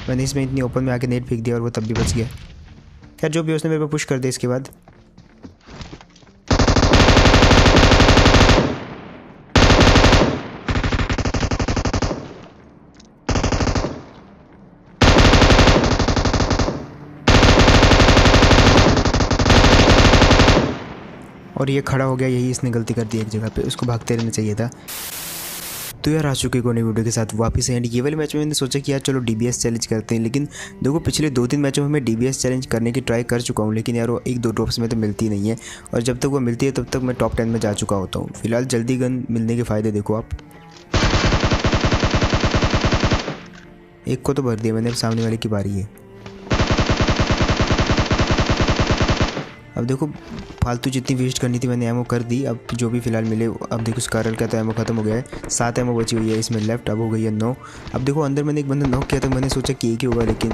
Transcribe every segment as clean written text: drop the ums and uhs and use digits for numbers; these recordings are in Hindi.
मैंने इसमें इतनी ओपन में आके नेट फेंक दिया और वो तब भी बच गया। खैर जो भी, उसने मेरे पे पुश कर दिया इसके बाद। और ये खड़ा हो गया, यही इसने गलती कर दी एक जगह पे, उसको भागते रहना चाहिए था। तो यार आ चुके को नई वीडियो के साथ वापस एंड ये वाले मैच में मैंने सोचा कि यार चलो डीबीएस चैलेंज करते हैं। लेकिन देखो पिछले 2-3 मैचों में मैं डीबीएस चैलेंज करने की ट्राई कर चुका हूँ, लेकिन यार वो 1-2 ड्रॉप्स में तो मिलती नहीं है। और जब तक वो मिलती है तब तक मैं टॉप 10 में जा चुका होता हूँ। फिलहाल जल्दी गन मिलने के फ़ायदे देखो आप। एक को तो भर दिया मैंने, अब सामने वाले की बारी है। अब देखो फालतू जितनी वेस्ट करनी थी मैंने एमो कर दी। अब जो भी फिलहाल मिले, अब देखो स्कारल का तो एमो खत्म हो गया है, 7 एमो बची हुई है इसमें लेफ्ट, अब हो गई है 9। अब देखो अंदर मैंने एक बंदा नॉक किया था, मैंने सोचा कि एक ही होगा, लेकिन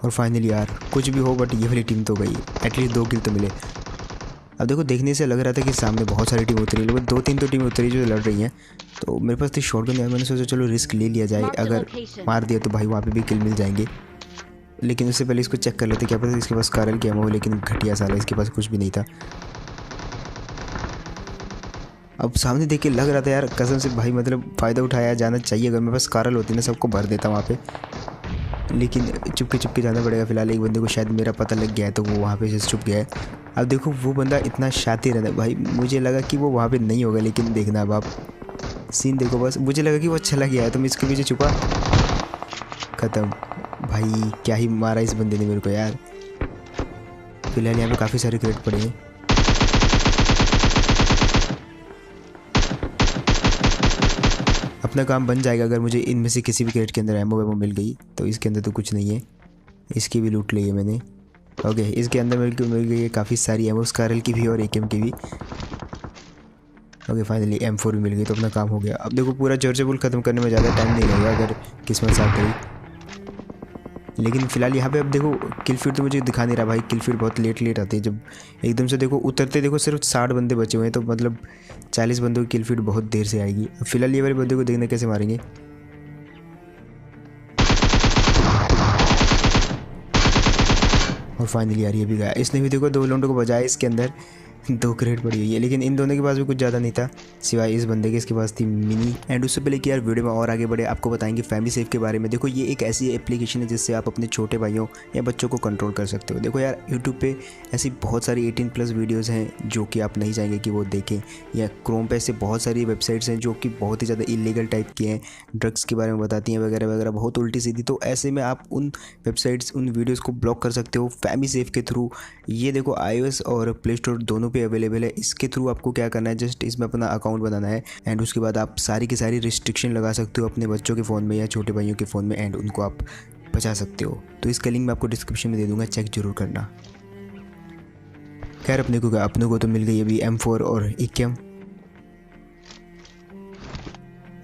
और फाइनली यार कुछ भी हो बट ये वाली टीम तो गई, एटलीस्ट 2 किल तो मिले। अब देखो देखने से लग रहा था कि सामने बहुत सारी टीम उतरी, लेकिन 2-3 तो टीम उतरी जो लड़ रही हैं। तो मेरे पास थी शॉटगन यार, मैंने सोचा चलो रिस्क ले लिया जाए, अगर मार दिया तो भाई वहाँ पे भी किल मिल जाएंगे। लेकिन उससे पहले इसको चेक कर लेते, क्या पता इसके पास कारल की एमो हो, लेकिन घटिया साला इसके पास कुछ भी नहीं था। अब सामने देख के लग रहा था यार कसम से भाई, मतलब फ़ायदा उठाया जाना चाहिए, अगर मेरे पास कारल होती ना सबको भर देता वहाँ पे। लेकिन चुपके चुपके जाना पड़ेगा। फिलहाल एक बंदे को शायद मेरा पता लग गया है तो वो वहाँ पे से छुप गया है। अब देखो वो बंदा इतना शातिर है भाई, मुझे लगा कि वो वहाँ पे नहीं होगा, लेकिन देखना अब आप सीन देखो बस, मुझे लगा कि वो चला गया है तो मैं इसके पीछे छुपा, ख़त्म। भाई क्या ही मारा इस बंदे ने मेरे को यार। फिलहाल यहाँ पे काफ़ी सारे क्रेट पड़े हैं। अपना काम बन जाएगा अगर मुझे इनमें से किसी भी क्रेट के अंदर एमो वेमो मिल गई। तो इसके अंदर तो कुछ नहीं है, इसकी भी लूट ली है मैंने। ओके इसके अंदर मिल गई है काफ़ी सारी एमो, स्कारल की भी और एकेएम की भी। ओके फाइनली M4 भी मिल गई, तो अपना काम हो गया। अब देखो पूरा जॉर्जेबुल ख़त्म करने में ज़्यादा टाइम नहीं लगेगा अगर किस्मत साथ गई। लेकिन फ़िलहाल यहाँ पे अब देखो किल फीड तो मुझे दिखा नहीं रहा भाई, किल फीड बहुत लेट आती है। जब एकदम से देखो उतरते देखो सिर्फ 60 बंदे बचे हुए हैं, तो मतलब 40 बंदों की किल फीड बहुत देर से आएगी। अब फिलहाल ये वाले बंदे को देखना कैसे मारेंगे। और फाइनली यार ये भी गया, इसने भी देखो 2 लोंडों को बजाया इसके अंदर। 2 क्रेट पड़ी हुई है, लेकिन इन दोनों के पास भी कुछ ज़्यादा नहीं था सिवाय इस बंदे के, इसके पास थी मिनी। एंड उससे पहले कि यार वीडियो में और आगे बढ़े आपको बताएंगे फैमिली सेफ के बारे में। देखो ये एक ऐसी एप्लीकेशन है जिससे आप अपने छोटे भाइयों या बच्चों को कंट्रोल कर सकते हो। देखो यार यूट्यूब पे ऐसी बहुत सारी 18+ वीडियोज़ हैं जो कि आप नहीं चाहेंगे कि वो देखें, या क्रोम पे ऐसे बहुत सारी वेबसाइट्स हैं जो कि बहुत ही ज़्यादा इलीगल टाइप की हैं, ड्रग्स के बारे में बताती हैं वगैरह वगैरह, बहुत उल्टी सीधी। तो ऐसे में आप उन वेबसाइट्स उन वीडियोज़ को ब्लॉक कर सकते हो फैमिली सेफ के थ्रू। ये देखो iOS और प्ले स्टोर दोनों पे अवेलेबल है। इसके थ्रू आपको क्या करना है, जस्ट इसमें अपना अकाउंट बनाना है एंड उसके बाद आप सारी की सारी रिस्ट्रिक्शन लगा सकते हो अपने बच्चों के फ़ोन में या छोटे भाइयों के फ़ोन में, एंड उनको आप बचा सकते हो। तो इसका लिंक मैं आपको डिस्क्रिप्शन में दे दूंगा, चेक जरूर करना। खैर अपने को तो मिल गई अभी M4 और एकेएम।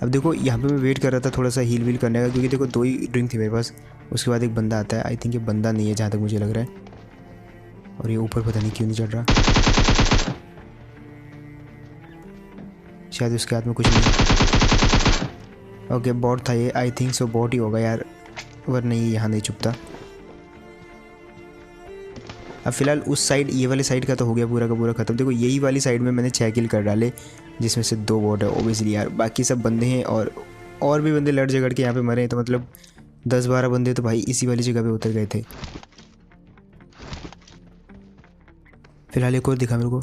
अब देखो यहाँ पे मैं वेट कर रहा था थोड़ा सा हील वील करने का, क्योंकि देखो 2 ही ड्रिंक थी मेरे पास। उसके बाद एक बंदा आता है, आई थिंक ये बंदा नहीं है जहाँ तक मुझे लग रहा है। और ये ऊपर पता नहीं क्यों नहीं चढ़ रहा, शायद उसके हाथ में कुछ नहीं। ओके बॉट था ये, आई थिंक सो बॉट ही होगा यार, वरना ये यहाँ नहीं छुपता। अब फिलहाल उस साइड, ये वाले साइड का तो हो गया पूरा का पूरा ख़त्म। देखो यही वाली साइड में मैंने 6 किल कर डाले, जिसमें से 2 बॉट है ओबियसली यार, बाकी सब बंदे हैं। और भी बंदे लड़ झगड़ के यहाँ पे मरे हैं, तो मतलब 10-12 बंदे तो भाई इसी वाली जगह पे उतर गए थे। फिलहाल एक और दिखा मेरे को,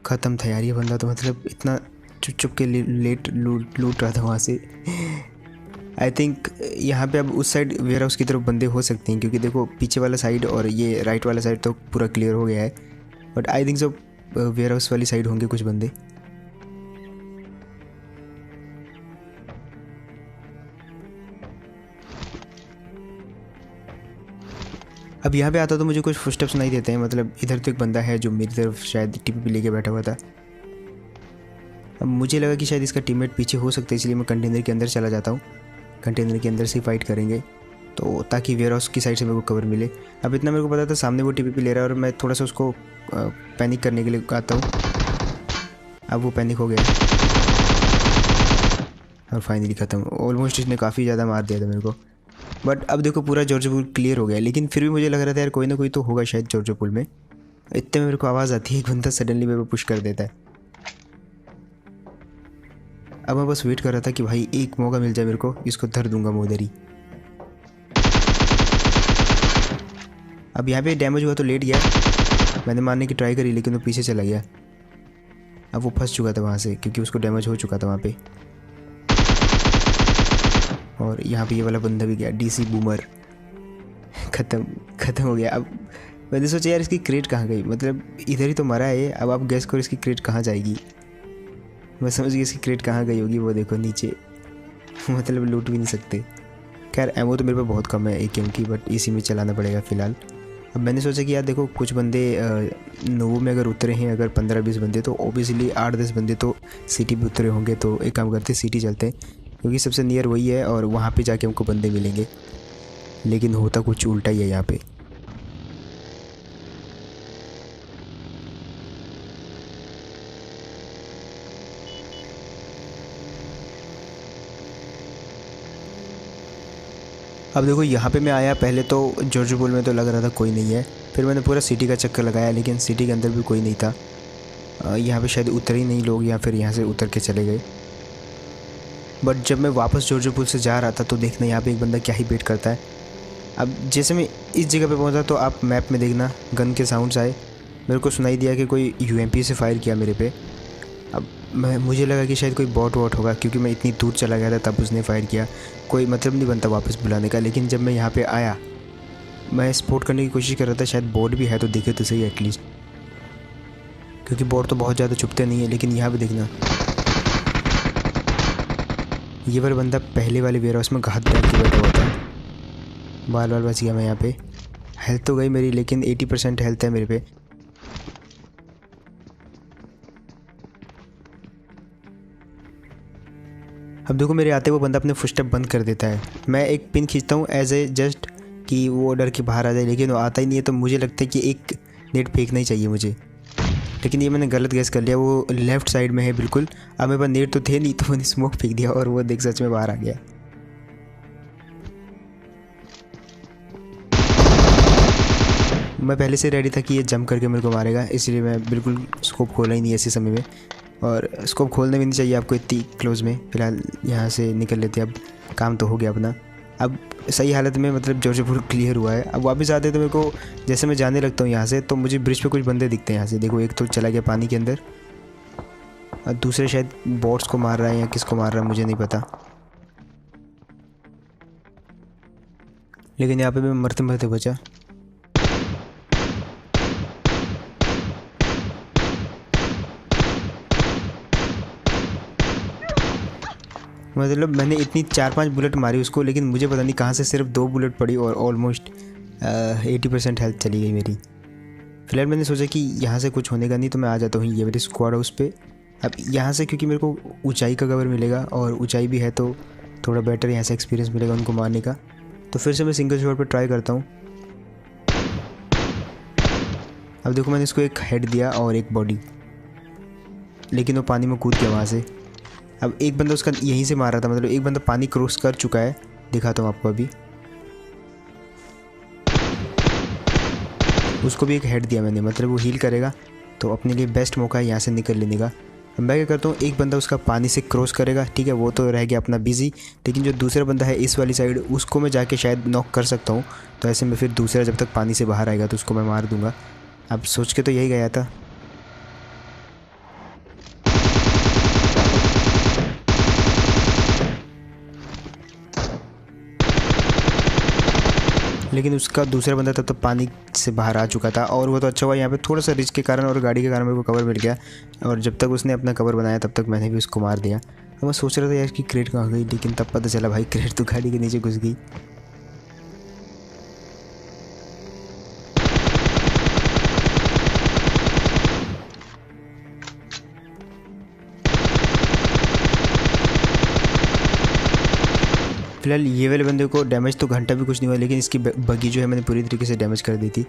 ख़त्म था यार ये बंदा। तो मतलब इतना चुप चुप के लेट लूट रहा था वहाँ से। आई थिंक यहाँ पे अब उस साइड वेयर हाउस की तरफ बंदे हो सकते हैं, क्योंकि देखो पीछे वाला साइड और ये राइट वाला साइड तो पूरा क्लियर हो गया है, but I think so warehouse वाली साइड होंगे कुछ बंदे। अब यहाँ पे आता तो मुझे कुछ फुटस्टेप्स सुनाई देते हैं, मतलब इधर तो एक बंदा है जो मेरी तरफ शायद टीपी पे लेके बैठा हुआ था। अब मुझे लगा कि शायद इसका टीममेट पीछे हो सकता है, इसलिए मैं कंटेनर के अंदर चला जाता हूँ। कंटेनर के अंदर से ही फाइट करेंगे। तो ताकि वेयर हाउस की साइड से मेरे को कवर मिले। अब इतना मेरे को पता था सामने वो टीपीपी ले रहा है और मैं थोड़ा सा उसको पैनिक करने के लिए आता हूँ। अब वो पैनिक हो गया और फाइनली ख़त्म। ऑलमोस्ट इसने काफ़ी ज़्यादा मार दिया था मेरे को। बट अब देखो पूरा जॉर्जिया पूल क्लियर हो गया, लेकिन फिर भी मुझे लग रहा था यार कोई ना कोई तो होगा शायद जॉर्जिया पूल में। इतने में मेरे को आवाज़ आती है, एक बंदा सडनली मेरे को पुश कर देता है। अब मैं बस वेट कर रहा था कि भाई एक मौका मिल जाए मेरे को, इसको धर दूंगा मैं उधर ही। अब यहाँ पे डैमेज हुआ तो लेट गया, मैंने मारने की ट्राई करी लेकिन वो पीछे चला गया। अब वो फंस चुका था वहाँ से क्योंकि उसको डैमेज हो चुका था वहाँ पे। और यहाँ पे ये वाला बंदा भी गया, डीसी बूमर। ख़त्म हो गया। अब मैंने सोचा यार इसकी क्रेट कहाँ गई, मतलब इधर ही तो मरा है। अब आप गैस करो इसकी क्रेट कहाँ जाएगी। मैं समझ गई इसकी क्रेट कहाँ गई होगी, वो देखो नीचे। मतलब लूट भी नहीं सकते। खैर एमओ तो मेरे पे बहुत कम है एकेएम की, बट इसी में चलाना पड़ेगा फ़िलहाल। अब मैंने सोचा कि यार देखो कुछ बंदे नोवो में अगर उतरे हैं, अगर 15-20 बंदे, तो ओबियसली 8-10 बंदे तो सिटी पे उतरे होंगे। तो एक काम करते सिटी चलते हैं क्योंकि सबसे नियर वही है और वहाँ पे जाके हमको बंदे मिलेंगे। लेकिन होता कुछ उल्टा ही है यहाँ पे। अब देखो यहाँ पे मैं आया, पहले तो जॉर्जिया पूल में तो लग रहा था कोई नहीं है। फिर मैंने पूरा सिटी का चक्कर लगाया लेकिन सिटी के अंदर भी कोई नहीं था। यहाँ पे शायद उतरे ही नहीं लोग या फिर यहाँ से उतर के चले गए। बट जब मैं वापस जॉर्जिया पूल से जा रहा था तो देखना यहाँ पे एक बंदा क्या ही वेट करता है। अब जैसे मैं इस जगह पे पहुँचा तो आप मैप में देखना गन के साउंड्स आए, मेरे को सुनाई दिया कि कोई यूएमपी से फायर किया मेरे पे। अब मुझे लगा कि शायद कोई बॉट वॉट होगा क्योंकि मैं इतनी दूर चला गया था तब उसने फायर किया। कोई मतलब नहीं बनता वापस बुलाने का। लेकिन जब मैं यहाँ पे आया, मैं स्पॉट करने की कोशिश कर रहा था शायद बॉट भी है तो दिखे तो सही एटलीस्ट, क्योंकि बॉट तो बहुत ज़्यादा छुपते नहीं है। लेकिन यहाँ पे देखना, ये वाला बंदा पहले वाले वेयर हाउस में घात बैठ के बैठा हुआ था। बाल बाल बच गया मैं यहाँ पे। हेल्थ तो गई मेरी लेकिन 80% हेल्थ है मेरे पे। अब देखो मेरे आते वो बंदा अपने फुटस्टेप बंद कर देता है। मैं एक पिन खींचता हूँ एज ए जस्ट कि वो डर के बाहर आ जाए, लेकिन वो आता ही नहीं है। तो मुझे लगता है कि एक नेट फेंकना ही चाहिए मुझे, लेकिन ये मैंने गलत गैस कर लिया। वो लेफ़्ट साइड में है बिल्कुल। अब मेरे पास नेट तो थे नहीं तो मैंने स्मोक फेंक दिया और वो देख सच में बाहर आ गया। मैं पहले से रेडी था कि ये जंप करके मेरे को मारेगा, इसलिए मैं बिल्कुल स्कोप खोला ही नहीं ऐसे समय में। और स्कोप खोलने भी नहीं चाहिए आपको इतनी क्लोज में। फ़िलहाल यहाँ से निकल लेते हैं, अब काम तो हो गया अपना। अब सही हालत में मतलब जॉर्जिया पूल क्लियर हुआ है। अब वापस आते तो मेरे को जैसे मैं जाने लगता हूँ यहाँ से तो मुझे ब्रिज पे कुछ बंदे दिखते हैं यहाँ से। देखो एक तो चला गया पानी के अंदर और दूसरे शायद बॉट्स को मार रहा है या किसको मार रहा है मुझे नहीं पता। लेकिन यहाँ पे मैं मरते मरते बचा। मतलब मैंने इतनी 4-5 बुलेट मारी उसको, लेकिन मुझे पता नहीं कहाँ से सिर्फ 2 बुलेट पड़ी और ऑलमोस्ट 80% हेल्थ चली गई मेरी। फिलहाल मैंने सोचा कि यहाँ से कुछ होने का नहीं तो मैं आ जाता हूँ ये मेरी स्क्वाड हाउस पे। अब यहाँ से क्योंकि मेरे को ऊंचाई का कवर मिलेगा और ऊंचाई भी है तो थोड़ा बेटर यहाँ से एक्सपीरियंस मिलेगा उनको मारने का। तो फिर से मैं सिंगल शॉट पर ट्राई करता हूँ। अब देखो मैंने इसको एक हेड दिया और एक बॉडी, लेकिन वो पानी में कूद गया वहाँ से। अब एक बंदा उसका यहीं से मार रहा था, मतलब एक बंदा पानी क्रॉस कर चुका है। दिखाता हूँ आपको अभी। उसको भी एक हेड दिया मैंने, मतलब वो हील करेगा तो अपने लिए बेस्ट मौका है यहाँ से निकल लेने का। अब मैं क्या करता हूँ, एक बंदा उसका पानी से क्रॉस करेगा, ठीक है, वो तो रह गया अपना बिजी। लेकिन जो दूसरा बंदा है इस वाली साइड, उसको मैं जाके शायद नॉक कर सकता हूँ। तो ऐसे में फिर दूसरा जब तक पानी से बाहर आएगा तो उसको मैं मार दूँगा। अब सोच के तो यही गया था। लेकिन उसका दूसरा बंदा तब तो पानी से बाहर आ चुका था और वो तो अच्छा हुआ यहाँ पे थोड़ा सा रिस्क के कारण और गाड़ी के कारण मेरे को कवर मिल गया। और जब तक उसने अपना कवर बनाया तब तक मैंने भी उसको मार दिया। तो मैं सोच रहा था यार कि क्रेट कहाँ गई, लेकिन तब पता चला भाई क्रेट तो गाड़ी के नीचे घुस गई। फिलहाल ये वाले बंदे को डैमेज तो घंटा भी कुछ नहीं हुआ, लेकिन इसकी बग्गी जो है मैंने पूरी तरीके से डैमेज कर दी थी।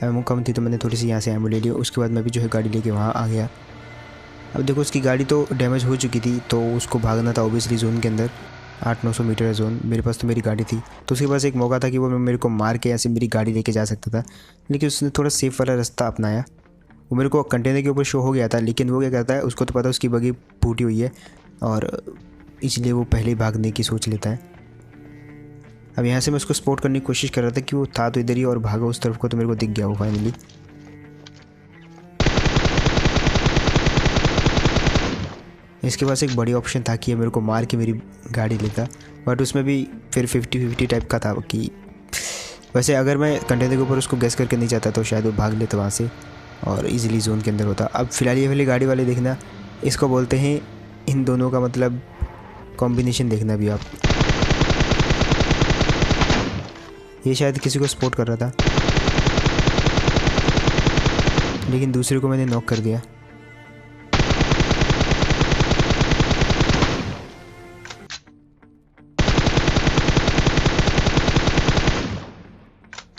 एमो कम थी तो मैंने थोड़ी सी यहाँ से एमो ले लिया। उसके बाद मैं भी जो है गाड़ी लेके वहाँ आ गया। अब देखो उसकी गाड़ी तो डैमेज हो चुकी थी, तो उसको भागना था ओबियसली जोन के अंदर। 800-900 मीटर है जोन, मेरे पास तो मेरी गाड़ी थी, तो उसके पास एक मौका था कि वो मेरे को मार के ऐसे मेरी गाड़ी लेके जा सकता था, लेकिन उसने थोड़ा सेफ वाला रास्ता अपनाया। वो मेरे को कंटेनर के ऊपर शो हो गया था, लेकिन वो क्या करता है, उसको तो पता है उसकी बग्गी फूटी हुई है, और इसलिए वो पहले ही भागने की सोच लेता है। अब यहाँ से मैं उसको स्पॉट करने की कोशिश कर रहा था कि वो था तो इधर ही और भागा उस तरफ को, तो मेरे को दिख गया वो फाइनली। इसके पास एक बड़ी ऑप्शन था कि ये मेरे को मार के मेरी गाड़ी लेता, बट उसमें भी फिर 50-50 टाइप का था कि वैसे अगर मैं कंटेनर के ऊपर उसको गैस करके नहीं जाता तो शायद वो भाग लेता वहाँ से और इजीली जोन के अंदर होता। अब फिलहाल ये वाली गाड़ी वाले देखना, इसको बोलते हैं इन दोनों का मतलब कॉम्बिनेशन, देखना भी आप। ये शायद किसी को सपोर्ट कर रहा था, लेकिन दूसरे को मैंने नॉक कर दिया।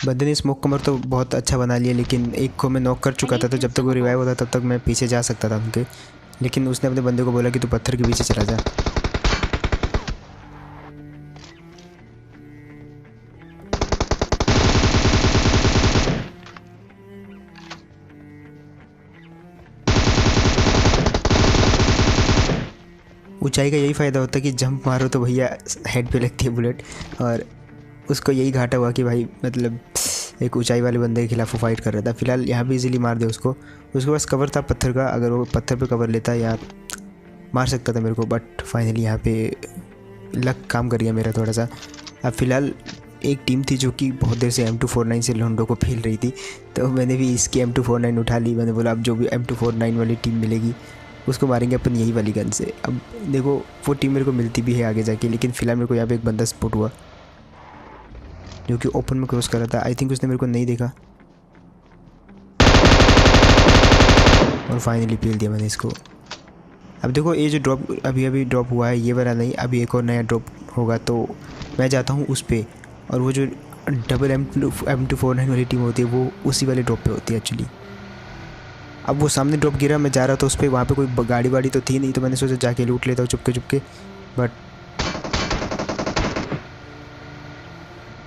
बंदे ने स्मोक कमर तो बहुत अच्छा बना लिया, लेकिन एक को मैं नॉक कर चुका था, तो जब तक वो रिवाइव होता तब तक मैं पीछे जा सकता था उनके, लेकिन उसने अपने बंदे को बोला कि तू पत्थर के पीछे चला जा। ऊंचाई का यही फ़ायदा होता है कि जंप मारो तो भैया हेड पे लगती है बुलेट, और उसको यही घाटा हुआ कि भाई मतलब एक ऊंचाई वाले बंदे के खिलाफ वो फाइट कर रहा था। फिलहाल यहाँ भी इजीली मार दे उसको, उसके पास कवर था पत्थर का, अगर वो पत्थर पे कवर लेता या मार सकता था मेरे को, बट फाइनली यहाँ पे लक काम कर गया मेरा थोड़ा सा। अब फिलहाल एक टीम थी जो कि बहुत देर से M249 से लोंडो को फेल रही थी, तो मैंने भी इसकी M249 उठा ली। मैंने बोला अब जो भी M249 वाली टीम मिलेगी उसको मारेंगे अपन यही वाली गन से। अब देखो वो टीम मेरे को मिलती भी है आगे जाके, लेकिन फ़िलहाल मेरे को यहाँ पे एक बंदा स्पॉट हुआ जो कि ओपन में क्रॉस कर रहा था। आई थिंक उसने मेरे को नहीं देखा और फाइनली पील दिया मैंने इसको। अब देखो ये जो ड्रॉप अभी ड्रॉप हुआ है ये वाला नहीं, अभी एक और नया ड्रॉप होगा, तो मैं जाता हूँ उस पर, और वो जो डबल M249 वाली टीम होती है वो उसी वाले ड्रॉप पे होती है एक्चुअली। अब वो सामने ड्रॉप गिरा, मैं जा रहा था उस पर, वहाँ पे कोई गाड़ी वाड़ी तो थी नहीं, तो मैंने सोचा जाके लूट लेता हूँ चुपके, बट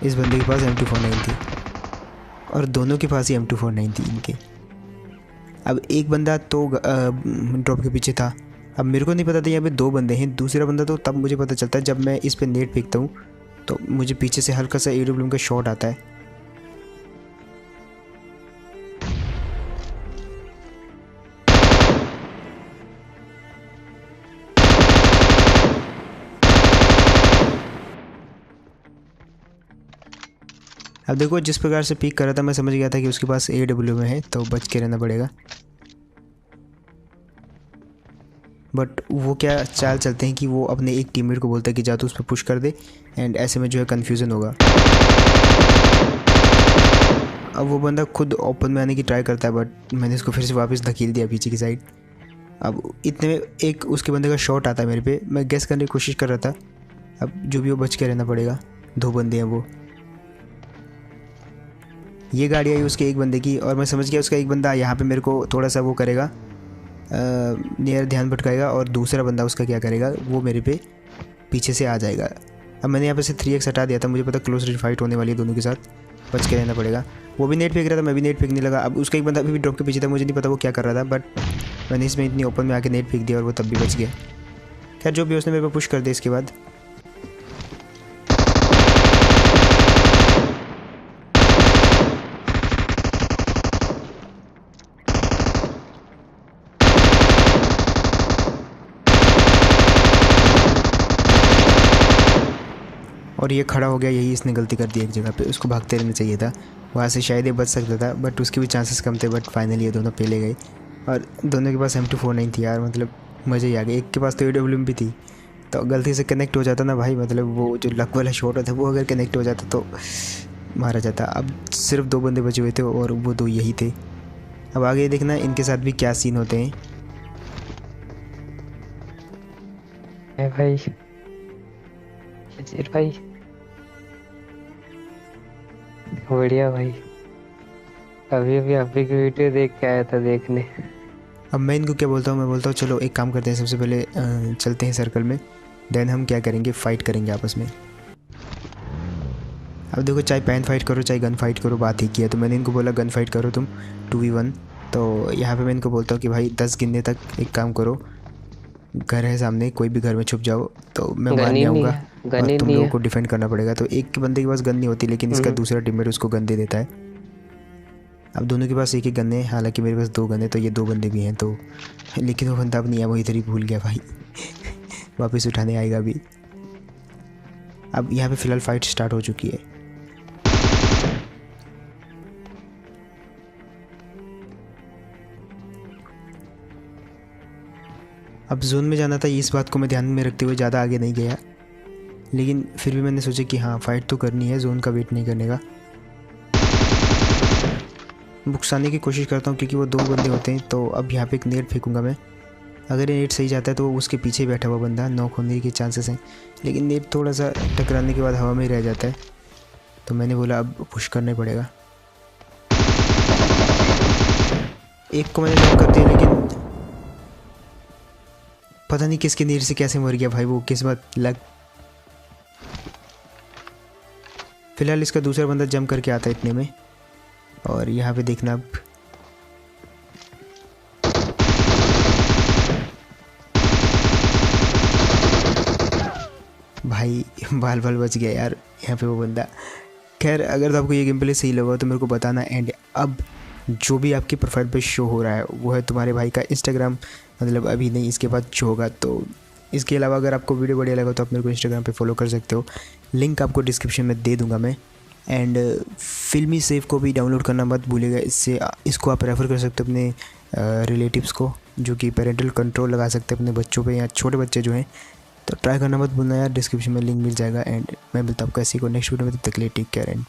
इस बंदे के पास M249 थी और दोनों के पास ही M249 थी इनके। अब एक बंदा तो ड्रॉप के पीछे था, अब मेरे को नहीं पता था यहाँ पे दो बंदे हैं। दूसरा बंदा तो तब मुझे पता चलता है जब मैं इस पे नेट फेंकता हूँ, तो मुझे पीछे से हल्का सा AWM का शॉट आता है। अब देखो जिस प्रकार से पीक कर रहा था मैं समझ गया था कि उसके पास AWM है, तो बच के रहना पड़ेगा। बट वो क्या चाल चलते हैं कि वो अपने एक टीममेट को बोलता है कि जा तो उस पर पुश कर दे, एंड ऐसे में जो है कन्फ्यूज़न होगा। अब वो बंदा खुद ओपन में आने की ट्राई करता है, बट मैंने इसको फिर से वापस धकेल दिया पीछे की साइड। अब इतने में एक उसके बंदे का शॉट आता है मेरे पे, मैं गेस करने की कोशिश कर रहा था, अब जो भी वो बच के रहना पड़ेगा। दो बंदे हैं वो, ये गाड़ी आई उसके एक बंदे की, और मैं समझ गया उसका एक बंदा यहाँ पे मेरे को थोड़ा सा वो करेगा, नियर ध्यान भटकाएगा, और दूसरा बंदा उसका क्या करेगा, वो मेरे पे पीछे से आ जाएगा। अब मैंने यहाँ पे से 3x हटा दिया था, मुझे पता क्लोज रेंज फाइट होने वाली है दोनों के साथ, बच के रहना पड़ेगा। वो भी नेट फेंक रहा था, मैं भी नेट फेंकने लगा। अब उसका एक बंदा अभी भी ड्रॉप के पीछे था, मुझे नहीं पता वो क्या कर रहा था, बट मैंने इसमें इतनी ओपन में आके नेट फेंक दिया और वो तब भी बच गया। खैर जो भी उसने मेरे पे पुश कर दिया इसके बाद। और ये खड़ा हो गया, यही इसने गलती कर दी एक जगह पे, उसको भागते रहना चाहिए था, वहाँ से शायद ये बच सकता था, बट उसके भी चांसेस कम थे। बट फाइनली ये दोनों पेले गए, और दोनों के पास M249 थी यार, मतलब मज़े ही आ गए। एक के पास तो AWM भी थी, तो गलती से कनेक्ट हो जाता ना भाई, मतलब वो जो लक वाला शॉट होता वो अगर कनेक्ट हो जाता तो मारा जाता। अब सिर्फ दो बंदे बचे हुए थे और वो दो यही थे। अब आगे देखना इनके साथ भी क्या सीन होते हैं। भाई भाई बढ़िया भाई। अभी अभी आप ही की वीडियो देख के आया था देखने। अब मैं इनको क्या बोलता हूँ, मैं बोलता हूँ चलो एक काम करते हैं, सबसे पहले चलते हैं सर्कल में, देन हम क्या करेंगे, फ़ाइट करेंगे आपस में। अब देखो, चाहे पैन फाइट करो चाहे गन फाइट करो, बात ही की है। तो मैंने इनको बोला गन फाइट करो तुम 2v1। तो यहाँ पे मैं इनको बोलता हूँ कि भाई 10 गिनने तक एक काम करो, घर है सामने, कोई भी घर में छुप जाओ, तो मैं गन ही मारने नहीं आऊँगा है, गन और ही तुम नहीं लोगों है। को डिफेंड करना पड़ेगा। तो एक के बंदे के पास गन नहीं होती, लेकिन इसका दूसरा टीममेट उसको गन दे देता है। अब दोनों के पास एक ही गन है, हालांकि मेरे पास 2 गन है, तो ये 2 बंदे भी हैं। तो लेकिन वो बंदा अब नहीं है, वो इधर ही भूल गया भाई। वापस उठाने आएगा अभी। अब यहाँ पे फ़िलहाल फ़ाइट स्टार्ट हो चुकी है। अब जोन में जाना था, इस बात को मैं ध्यान में रखते हुए ज़्यादा आगे नहीं गया, लेकिन फिर भी मैंने सोचा कि हाँ फाइट तो करनी है, जोन का वेट नहीं करने का। भुगसाने की कोशिश करता हूँ क्योंकि वो 2 बंदे होते हैं। तो अब यहाँ पे एक नेट फेंकूँगा मैं, अगर ये नेट सही जाता है तो उसके पीछे बैठा हुआ बंदा नॉक होने के चांसेस हैं, लेकिन नेट थोड़ा सा टकराने के बाद हवा में रह जाता है। तो मैंने बोला अब पुश करना पड़ेगा। एक को मैंने नॉक कर दिया, लेकिन पता नहीं किसके नेट से कैसे मर गया भाई, वो किस्मत लग। फिलहाल इसका दूसरा बंदा जंप करके आता है इतने में, और यहाँ पे देखना अब भाई बाल बाल बच गया यार यहाँ पे वो बंदा। खैर, अगर तो आपको ये गेम प्ले सही लगा तो मेरे को बताना। एंड अब जो भी आपकी प्रोफाइल पे शो हो रहा है वो है तुम्हारे भाई का इंस्टाग्राम, मतलब अभी नहीं, इसके बाद शो होगा। तो इसके अलावा अगर आपको वीडियो बढ़िया लगा तो आप मेरे को इंस्टाग्राम पे फॉलो कर सकते हो, लिंक आपको डिस्क्रिप्शन में दे दूंगा मैं। एंड फिल्मी सेव को भी डाउनलोड करना मत भूलिएगा, इसको आप रेफ़र कर सकते हो अपने रिलेटिव्स को, जो कि पेरेंटल कंट्रोल लगा सकते हैं अपने बच्चों पे, या छोटे बच्चे जो हैं। तो ट्राई करना मत भूलना यार, डिस्क्रिप्शन में लिंक मिल जाएगा। एंड मैं मिलता हूँ आपको ऐसी को नेक्स्ट वीडियो में, तब तक के लिए टेक केयर एंड